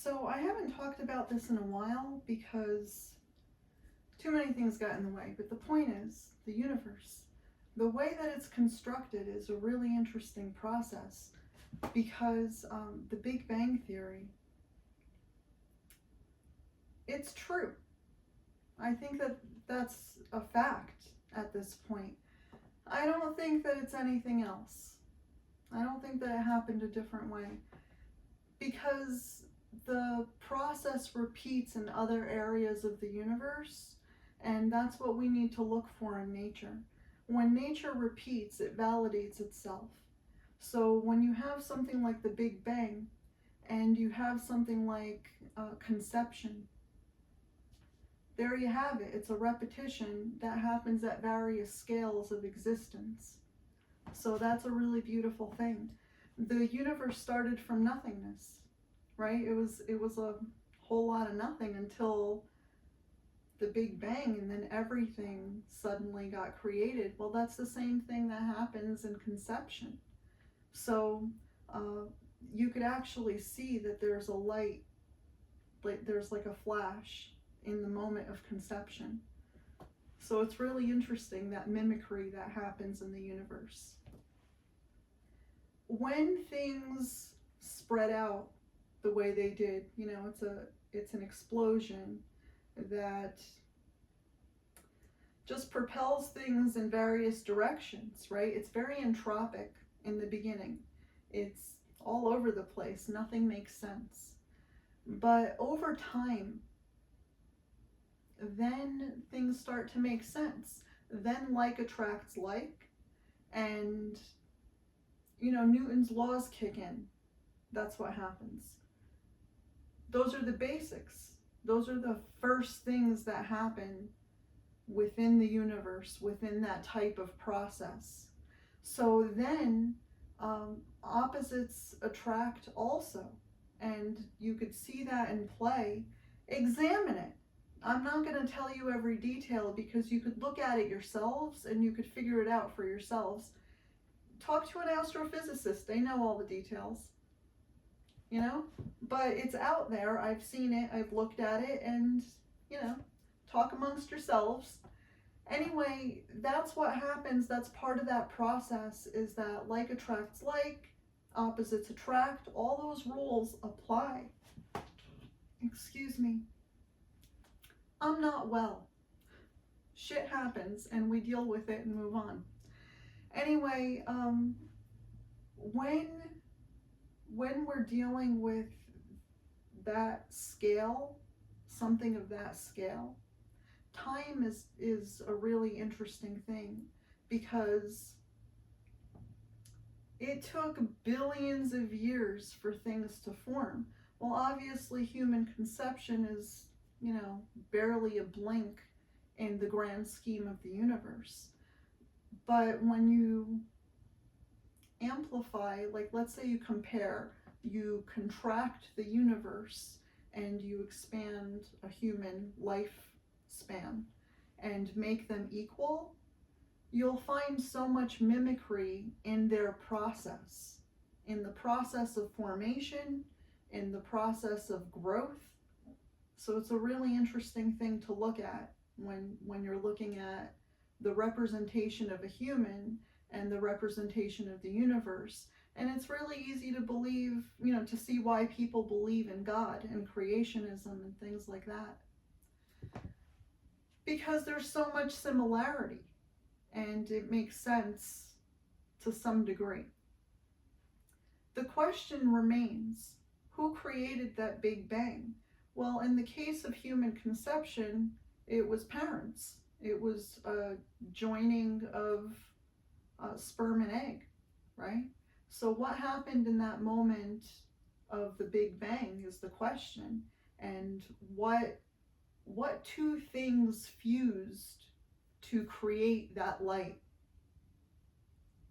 So I haven't talked about this in a while because too many things got in the way, but the point is, the universe, the way that it's constructed is a really interesting process because the Big Bang Theory, it's true. I think that that's a fact at this point. I don't think that it's anything else. I don't think that it happened a different way because the process repeats in other areas of the universe, and that's what we need to look for in nature. When nature repeats, it validates itself. So when you have something like the Big Bang and you have something like conception, there you have it. It's a repetition that happens at various scales of existence. So that's a really beautiful thing. The universe started from nothingness, right? It was a whole lot of nothing until the Big Bang, and then everything suddenly got created. Well, that's the same thing that happens in conception. So you could actually see that there's a light, like there's like a flash in the moment of conception. So it's really interesting, that mimicry that happens in the universe. When things spread out the way they did, you know, it's an explosion that just propels things in various directions, right? It's very entropic in the beginning. It's all over the place. Nothing makes sense. But over time, then things start to make sense. Then like attracts like, and you know, Newton's laws kick in. That's what happens. Those are the basics. Those are the first things that happen within the universe, within that type of process. So then opposites attract also, and you could see that in play. Examine it. I'm not going to tell you every detail because you could look at it yourselves and you could figure it out for yourselves. Talk to an astrophysicist. They know all the details, you know, but it's out there. I've seen it, I've looked at it, and you know, talk amongst yourselves. Anyway, that's what happens. That's part of that process, is that like attracts like, opposites attract. All those rules apply. Excuse me. I'm not well. Shit happens and we deal with it and move on. Anyway, when we're dealing with that scale, something of that scale, time is a really interesting thing because it took billions of years for things to form. Well, obviously human conception is, you know, barely a blink in the grand scheme of the universe. But when you amplify, like let's say you compare, you contract the universe and you expand a human lifespan and make them equal, you'll find so much mimicry in their process, in the process of formation, in the process of growth. So it's a really interesting thing to look at when you're looking at the representation of a human and the representation of the universe. And it's really easy to believe, you know, to see why people believe in God and creationism and things like that. Because there's so much similarity and it makes sense to some degree. The question remains, who created that Big Bang? Well, in the case of human conception, it was parents. It was a joining of sperm and egg, right? So what happened in that moment of the Big Bang is the question. And what two things fused to create that light?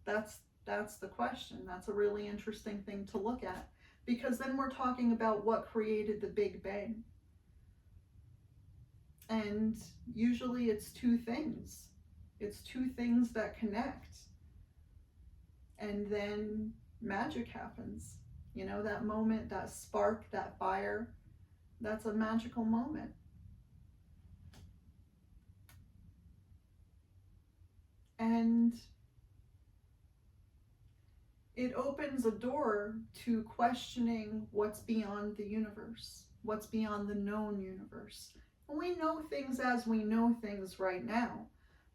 That's the question. That's a really interesting thing to look at, because then we're talking about what created the Big Bang. And usually it's two things. It's two things that connect. And then magic happens. You know, that moment, that spark, that fire, That's a magical moment. And it opens a door to questioning what's beyond the universe, what's beyond the known universe. And we know things as we know things right now,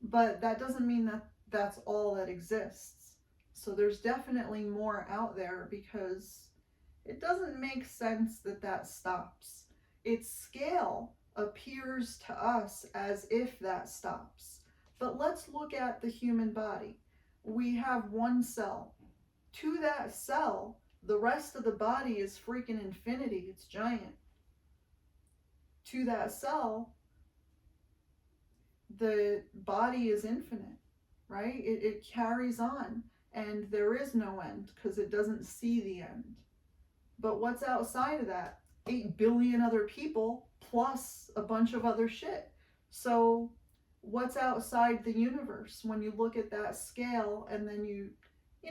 but that doesn't mean that that's all that exists. So there's definitely more out there, because it doesn't make sense that that stops. Its scale appears to us as if that stops. But let's look at the human body. We have one cell. To that cell, the rest of the body is freaking infinity. It's giant. To that cell, the body is infinite, right? It carries on, and there is no end because it doesn't see the end. But what's outside of that? 8 billion other people plus a bunch of other shit. So what's outside the universe when you look at that scale, and then you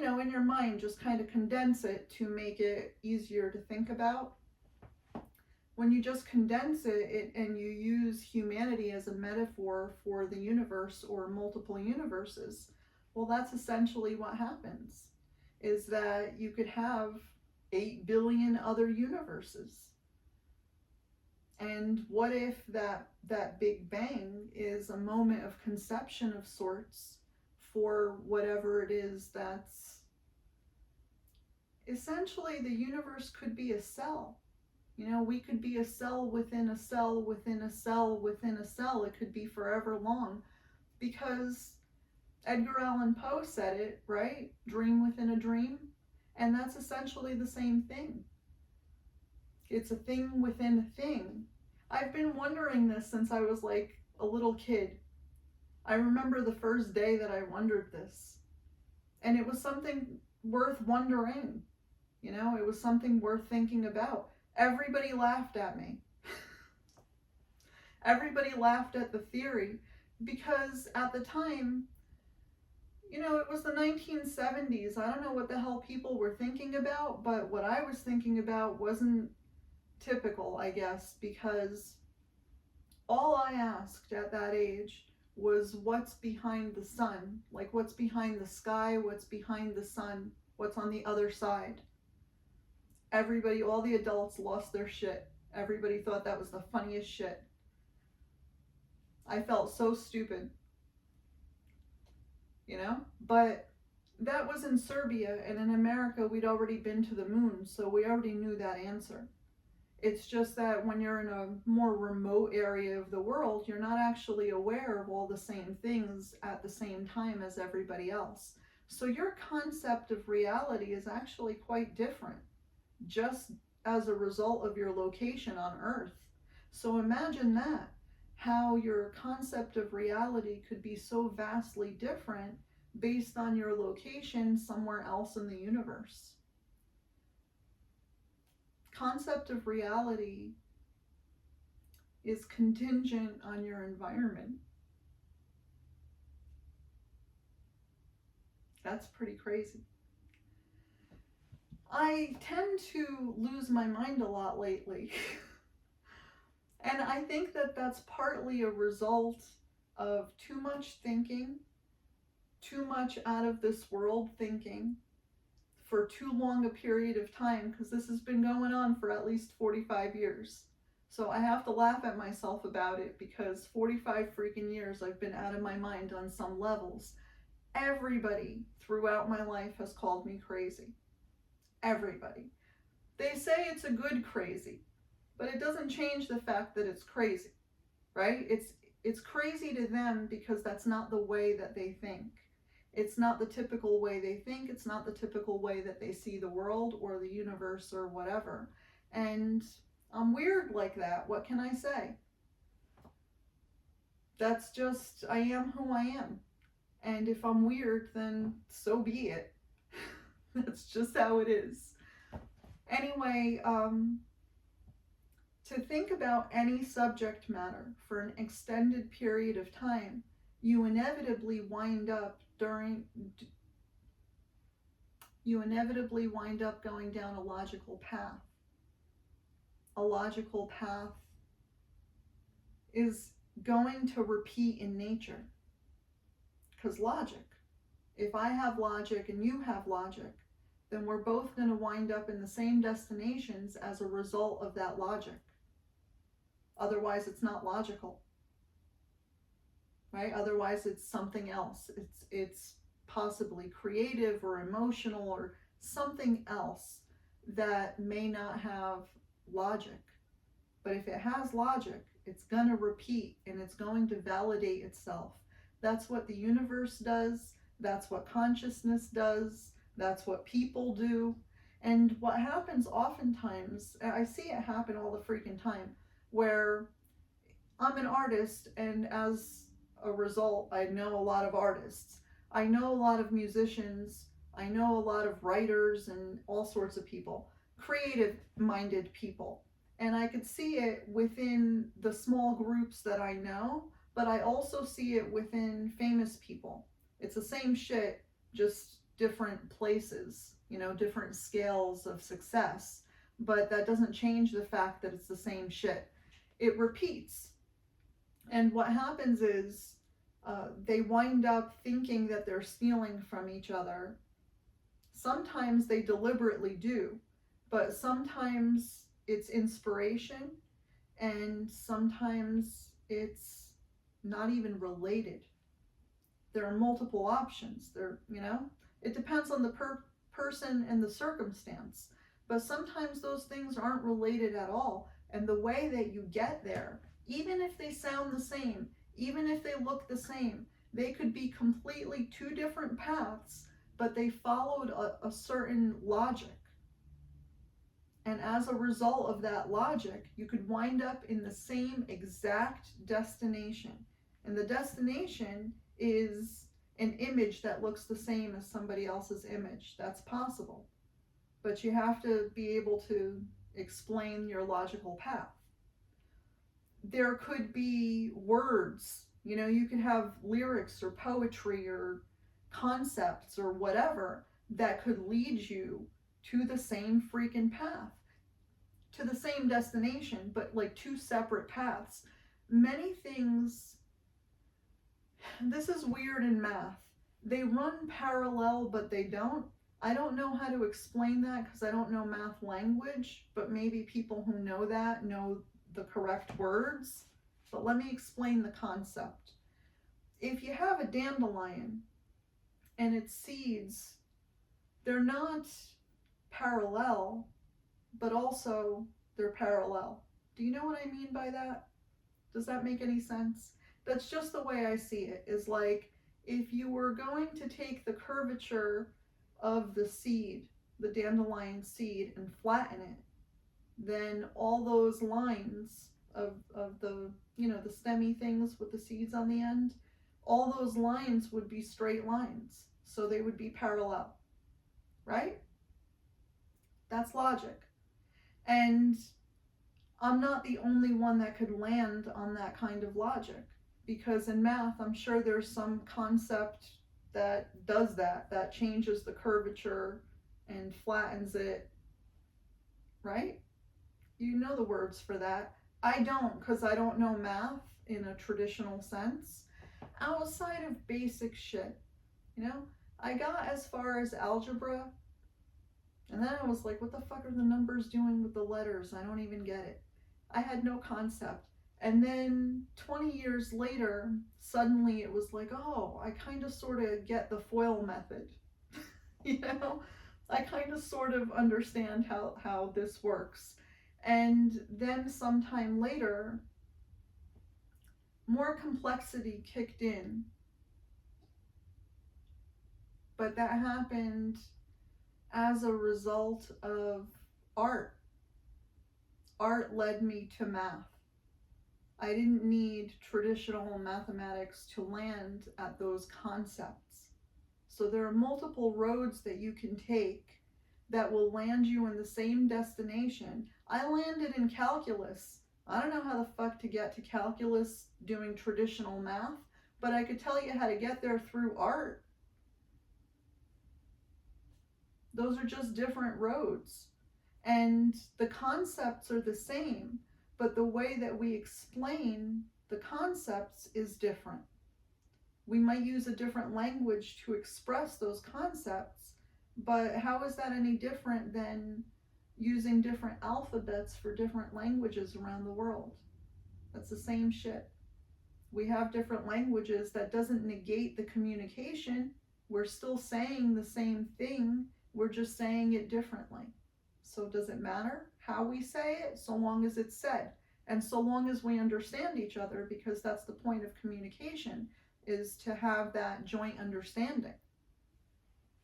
know, in your mind, just kind of condense it to make it easier to think about? When you just condense it and you use humanity as a metaphor for the universe or multiple universes, well, that's essentially what happens, is that you could have 8 billion other universes. And what if that Big Bang is a moment of conception of sorts for whatever it is that's essentially the universe? Could be a cell. You know, we could be a cell within a cell within a cell within a cell. It could be forever long, because Edgar Allan Poe said it, right? Dream within a dream. And that's essentially the same thing. It's a thing within a thing. I've been wondering this since I was like a little kid. I remember the first day that I wondered this. And it was something worth wondering. You know, it was something worth thinking about. Everybody laughed at me. Everybody laughed at the theory, because at the time, you know, it was the 1970s. I don't know what the hell people were thinking about, but what I was thinking about wasn't typical, I guess, because all I asked at that age was what's behind the sun? Like, what's behind the sky? What's behind the sun? What's on the other side? Everybody, all the adults lost their shit. Everybody thought that was the funniest shit. I felt so stupid. You know? But that was in Serbia, and in America we'd already been to the moon, so we already knew that answer. It's just that when you're in a more remote area of the world, you're not actually aware of all the same things at the same time as everybody else. So your concept of reality is actually quite different, just as a result of your location on Earth. So imagine that, how your concept of reality could be so vastly different based on your location somewhere else in the universe. Concept of reality is contingent on your environment. That's pretty crazy. I tend to lose my mind a lot lately. And I think that that's partly a result of too much thinking, too much out of this world thinking for too long a period of time, because this has been going on for at least 45 years. So I have to laugh at myself about it, because 45 freaking years I've been out of my mind on some levels. Everybody throughout my life has called me crazy. Everybody. They say it's a good crazy, but it doesn't change the fact that it's crazy, right? It's crazy to them because that's not the way that they think. It's not the typical way they think. It's not the typical way that they see the world or the universe or whatever. And I'm weird like that. What can I say? That's just, I am who I am. And if I'm weird, then so be it. That's just how it is. Anyway, to think about any subject matter for an extended period of time, you inevitably wind up going down a logical path. a logical path is going to repeat in nature. Because logic, if I have logic and you have logic, then we're both going to wind up in the same destinations as a result of that logic. Otherwise, it's not logical, right? Otherwise, it's something else. It's possibly creative or emotional or something else that may not have logic. But if it has logic, it's going to repeat and it's going to validate itself. That's what the universe does. That's what consciousness does. That's what people do. And what happens oftentimes, I see it happen all the freaking time, where I'm an artist, and as a result, I know a lot of artists. I know a lot of musicians. I know a lot of writers and all sorts of people, creative-minded people. And I could see it within the small groups that I know, but I also see it within famous people. It's the same shit, just different places, you know, different scales of success. But that doesn't change the fact that it's the same shit. It repeats. And what happens is they wind up thinking that they're stealing from each other. Sometimes they deliberately do, but sometimes it's inspiration, and sometimes it's not even related. There are multiple options. It depends on the person and the circumstance. But sometimes those things aren't related at all. And the way that you get there, even if they sound the same, even if they look the same, they could be completely two different paths, but they followed a certain logic. And as a result of that logic, you could wind up in the same exact destination. And the destination is an image that looks the same as somebody else's image. That's possible. But you have to be able to explain your logical path. There could be words, you could have lyrics or poetry or concepts or whatever that could lead you to the same freaking path, to the same destination, but like two separate paths. Many things, this is weird in math. They run parallel, but they don't. I don't know how to explain that because I don't know math language, but maybe people who know that know the correct words. But let me explain the concept. If you have a dandelion and its seeds, they're not parallel, but also they're parallel. Do you know what I mean by that? Does that make any sense? That's just the way I see it, is like if you were going to take the curvature of the seed, the dandelion seed, and flatten it, then all those lines of the, the stemmy things with the seeds on the end, all those lines would be straight lines. So they would be parallel, right? That's logic. And I'm not the only one that could land on that kind of logic, because in math, I'm sure there's some concept that does that changes the curvature and flattens it, right? You know the words for that. I don't, because I don't know math in a traditional sense. Outside of basic shit, I got as far as algebra, and then I was like, what the fuck are the numbers doing with the letters? I don't even get it. I had no concept. And then 20 years later, suddenly it was like, oh, I kind of sort of get the FOIL method. I kind of sort of understand how this works. And then sometime later, more complexity kicked in. But that happened as a result of art. Art led me to math. I didn't need traditional mathematics to land at those concepts. So there are multiple roads that you can take that will land you in the same destination. I landed in calculus. I don't know how the fuck to get to calculus doing traditional math, but I could tell you how to get there through art. Those are just different roads. And the concepts are the same, but the way that we explain the concepts is different. We might use a different language to express those concepts, but how is that any different than using different alphabets for different languages around the world? That's the same shit. We have different languages. That doesn't negate the communication. We're still saying the same thing, we're just saying it differently. So does it matter how we say it, so long as it's said? And so long as we understand each other, because that's the point of communication, is to have that joint understanding.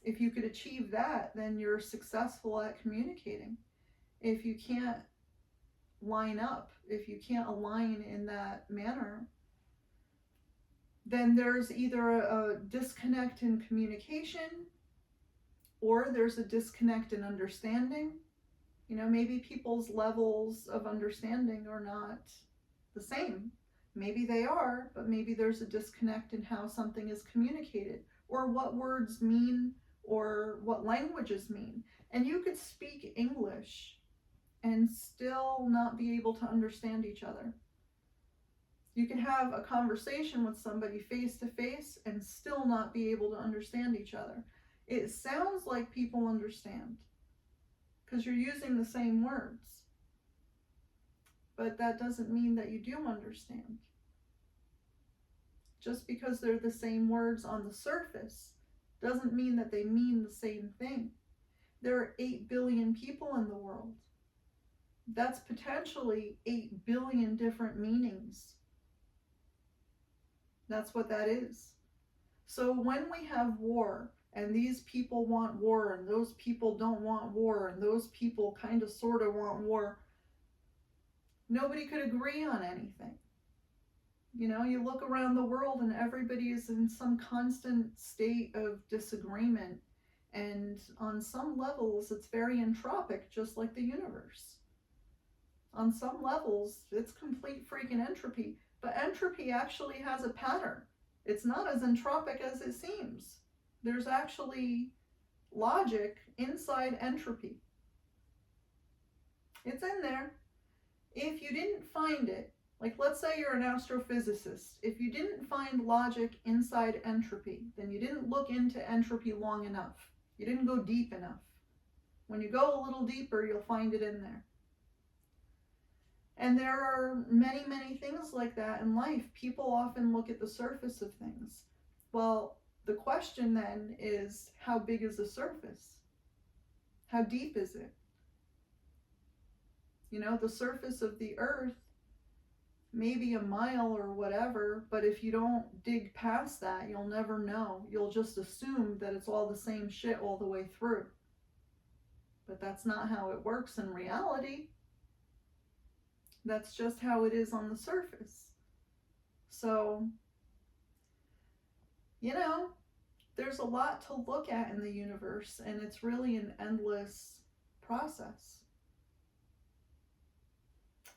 If you could achieve that, then you're successful at communicating. If you can't line up, if you can't align in that manner, then there's either a disconnect in communication, or there's a disconnect in understanding. You know, maybe people's levels of understanding are not the same. Maybe they are, but maybe there's a disconnect in how something is communicated, or what words mean, or what languages mean. And you could speak English and still not be able to understand each other. You can have a conversation with somebody face to face and still not be able to understand each other. It sounds like people understand because you're using the same words, but that doesn't mean that you do understand. Just because they're the same words on the surface doesn't mean that they mean the same thing. There are 8 billion people in the world. That's potentially 8 billion different meanings. That's what that is. So when we have war, and these people want war, and those people don't want war, and those people kind of sort of want war, nobody could agree on anything. You know, you look around the world and everybody is in some constant state of disagreement. And on some levels, it's very entropic, just like the universe. On some levels, it's complete freaking entropy. But entropy actually has a pattern. It's not as entropic as it seems. There's actually logic inside entropy. It's in there. If you didn't find it, like let's say you're an astrophysicist, if you didn't find logic inside entropy, then you didn't look into entropy long enough. You didn't go deep enough. When you go a little deeper, you'll find it in there. And there are many, many things like that in life. People often look at the surface of things. Well, the question then is, how big is the surface? How deep is it? You know, the surface of the earth, maybe a mile or whatever, but if you don't dig past that, you'll never know. You'll just assume that it's all the same shit all the way through. But that's not how it works in reality. That's just how it is on the surface. So, you know, there's a lot to look at in the universe, and it's really an endless process.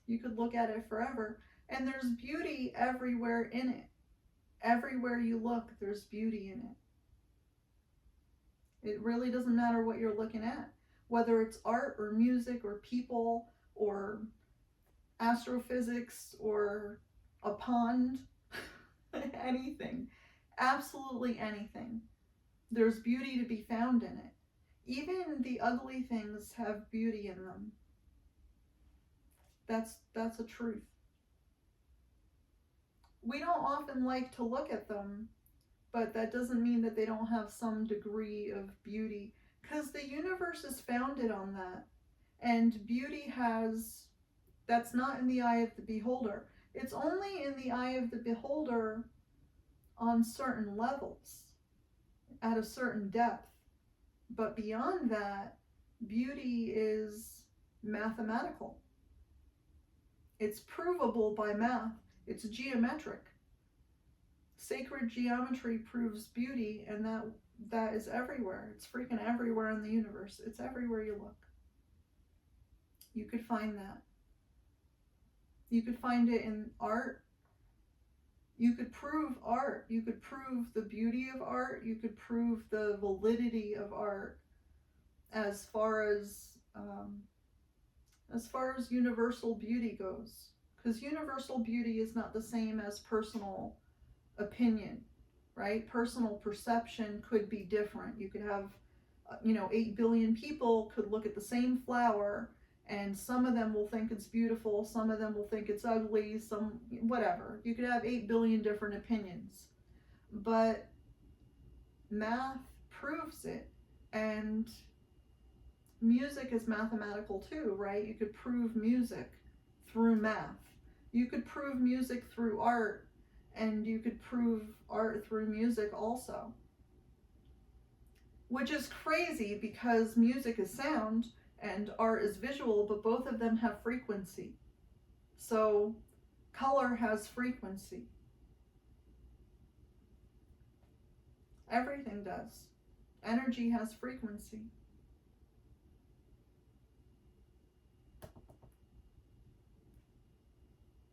You could look at it forever, and there's beauty everywhere in it. Everywhere you look, there's beauty in it. It really doesn't matter what you're looking at, whether it's art or music or people or astrophysics or a pond, anything, absolutely anything. There's beauty to be found in it. Even the ugly things have beauty in them. That's a truth. We don't often like to look at them, but that doesn't mean that they don't have some degree of beauty, because the universe is founded on that. And beauty that's not in the eye of the beholder. It's only in the eye of the beholder on certain levels, at a certain depth. But beyond that, beauty is mathematical. It's provable by math. It's geometric. Sacred geometry proves beauty, and that is everywhere. It's freaking everywhere in the universe. It's everywhere you look. You could find that. You could find it in art. You could prove art. You could prove the beauty of art. You could prove the validity of art as far as as far as universal beauty goes. Because universal beauty is not the same as personal opinion, right? Personal perception could be different. You could have, 8 billion people could look at the same flower, and some of them will think it's beautiful, some of them will think it's ugly, some, whatever. You could have 8 billion different opinions. But math proves it. And music is mathematical too, right? You could prove music through math. You could prove music through art, and you could prove art through music also. Which is crazy because music is sound and art is visual, but both of them have frequency. So color has frequency. Everything does. Energy has frequency.